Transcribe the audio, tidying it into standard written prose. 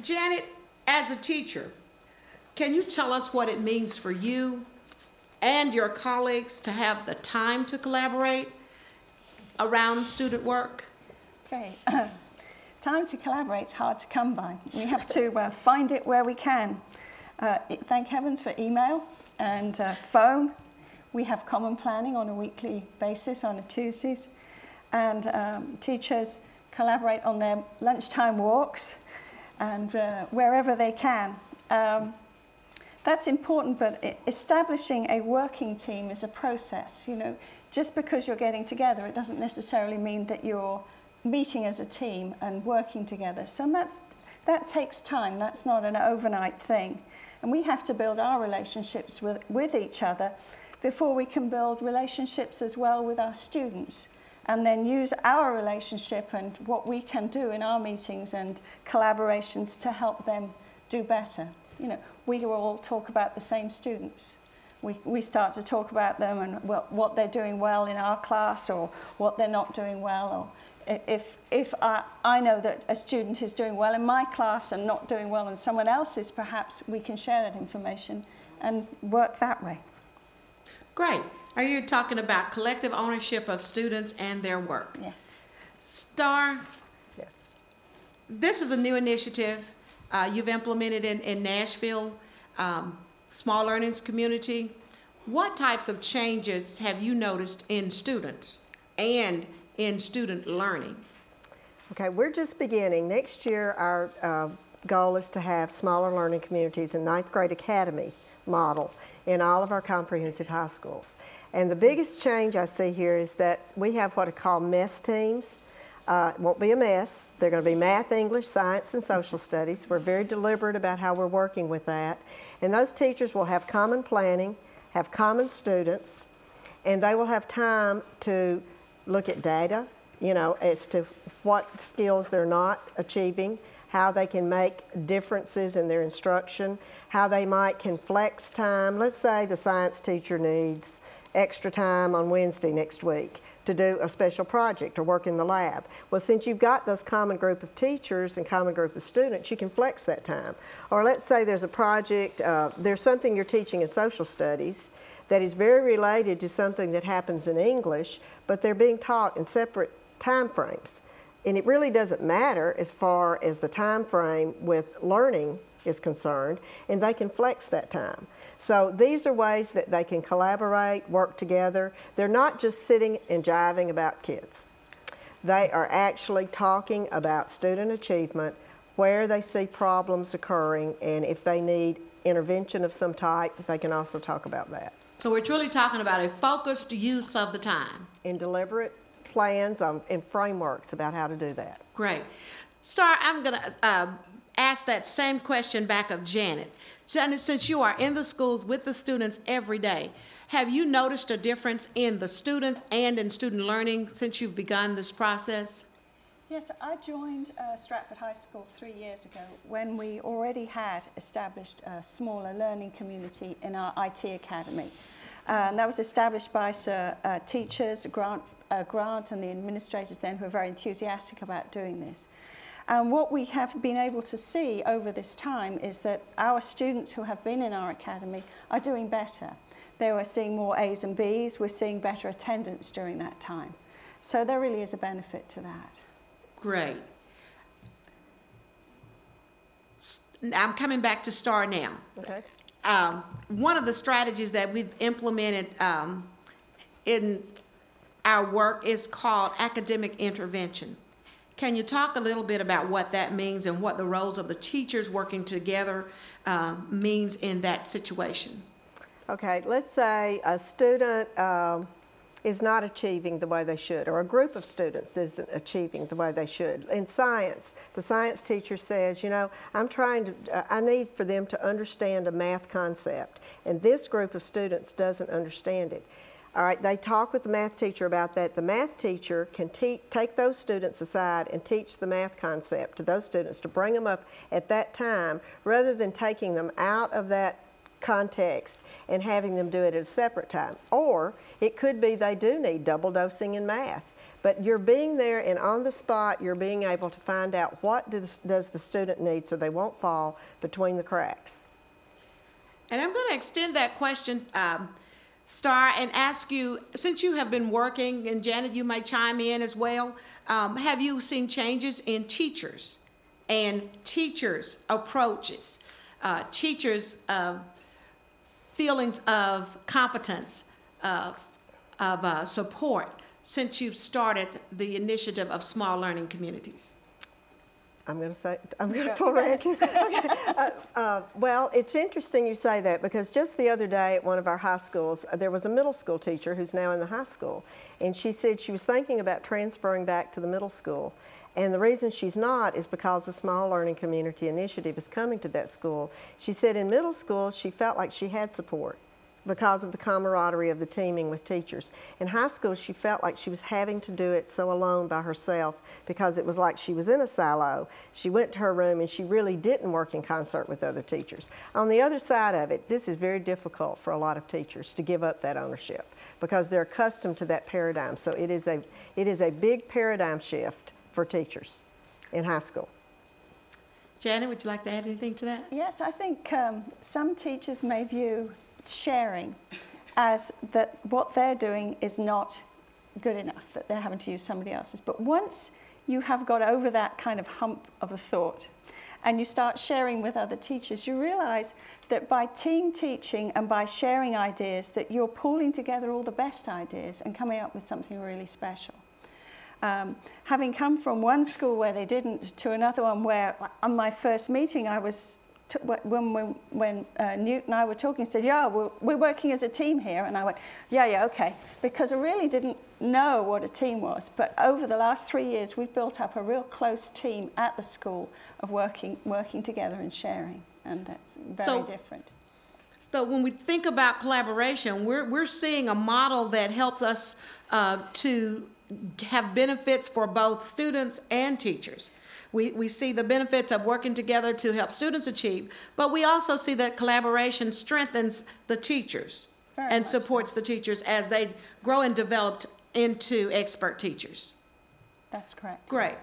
Janet, as a teacher, can you tell us what it means for you and your colleagues to have the time to collaborate around student work? Okay. Time to collaborate is hard to come by. We have to find it where we can. Thank heavens for email and phone. We have common planning on a weekly basis on a Tuesdays. And teachers collaborate on their lunchtime walks and wherever they can. That's important, but establishing a working team is a process. You know, just because you're getting together, it doesn't necessarily mean that you're meeting as a team and working together. So that takes time. That's not an overnight thing. And we have to build our relationships with each other before we can build relationships as well with our students, and then use our relationship and what we can do in our meetings and collaborations to help them do better. You know, we all talk about the same students. We start to talk about them and what they're doing well in our class or what they're not doing well. Or if I know that a student is doing well in my class and not doing well in someone else's, perhaps we can share that information and work that way. Great. Are you talking about collective ownership of students and their work? Yes. Star? Yes. This is a new initiative you've implemented in Nashville, small learnings community. What types of changes have you noticed in students and in student learning? Okay, we're just beginning. Next year, our goal is to have smaller learning communities and ninth grade academy model in all of our comprehensive high schools. And the biggest change I see here is that we have what are called mess teams. It won't be a mess. They're going to be math, English, science, and social studies. We're very deliberate about how we're working with that. And those teachers will have common planning, have common students, and they will have time to look at data, you know, as to what skills they're not achieving, how they can make differences in their instruction, how they can flex time. Let's say the science teacher needs extra time on Wednesday next week to do a special project or work in the lab. Well, since you've got those common group of teachers and common group of students, you can flex that time. Or let's say there's a project, there's something you're teaching in social studies that is very related to something that happens in English, but they're being taught in separate time frames. And it really doesn't matter as far as the time frame with learning is concerned, and they can flex that time. So these are ways that they can collaborate, work together. They're not just sitting and jiving about kids. They are actually talking about student achievement, where they see problems occurring, and if they need intervention of some type, they can also talk about that. So we're truly talking about a focused use of the time. And deliberate plans and frameworks about how to do that. Great. Star, I'm going to ask that same question back of Janet. Janet, since you are in the schools with the students every day, have you noticed a difference in the students and in student learning since you've begun this process? Yes, I joined Stratford High School 3 years ago when we already had established a smaller learning community in our IT academy. And that was established by teachers, Grant and the administrators then, who were very enthusiastic about doing this. And what we have been able to see over this time is that our students who have been in our academy are doing better. They were seeing more A's and B's, we're seeing better attendance during that time. So there really is a benefit to that. Great. I'm coming back to Star now. Okay. One of the strategies that we've implemented in our work is called academic intervention. Can you talk a little bit about what that means and what the roles of the teachers working together means in that situation? Okay, let's say a student is not achieving the way they should, or a group of students isn't achieving the way they should. In science, the science teacher says, you know, I need for them to understand a math concept, and this group of students doesn't understand it. All right, they talk with the math teacher about that. The math teacher can take those students aside and teach the math concept to those students to bring them up at that time, rather than taking them out of that context and having them do it at a separate time. Or it could be they do need double dosing in math, But you're being there and on the spot, you're being able to find out what does the student need so they won't fall between the cracks. And I'm going to extend that question, Star, and ask you, since you have been working, and Janet, you might chime in as well, have you seen changes in teachers and teachers' approaches, teachers' feelings of competence, of support, since you've started the initiative of small learning communities? I'm going to pull rank. Okay. Well, it's interesting you say that, because just the other day at one of our high schools, there was a middle school teacher who's now in the high school, and she said she was thinking about transferring back to the middle school. And the reason she's not is because the Small Learning Community Initiative is coming to that school. She said in middle school she felt like she had support because of the camaraderie of the teaming with teachers. In high school, she felt like she was having to do it so alone by herself because it was like she was in a silo. She went to her room and she really didn't work in concert with other teachers. On the other side of it, this is very difficult for a lot of teachers to give up that ownership because they're accustomed to that paradigm. So it is a big paradigm shift for teachers in high school. Janet, would you like to add anything to that? Yes, I think some teachers may view sharing as that what they're doing is not good enough, that they're having to use somebody else's. But once you have got over that kind of hump of a thought and you start sharing with other teachers, you realize that by team teaching and by sharing ideas, that you're pooling together all the best ideas and coming up with something really special. Having come from one school where they didn't to another one where on my first meeting I was when Newt and I were talking, said, yeah, we're working as a team here. And I went, yeah, okay. Because I really didn't know what a team was. But over the last 3 years, we've built up a real close team at the school of working together and sharing. And that's very different. So when we think about collaboration, we're seeing a model that helps us to have benefits for both students and teachers. We see the benefits of working together to help students achieve, but we also see that collaboration strengthens the teachers and supports the teachers as they grow and develop into expert teachers. That's correct. Great.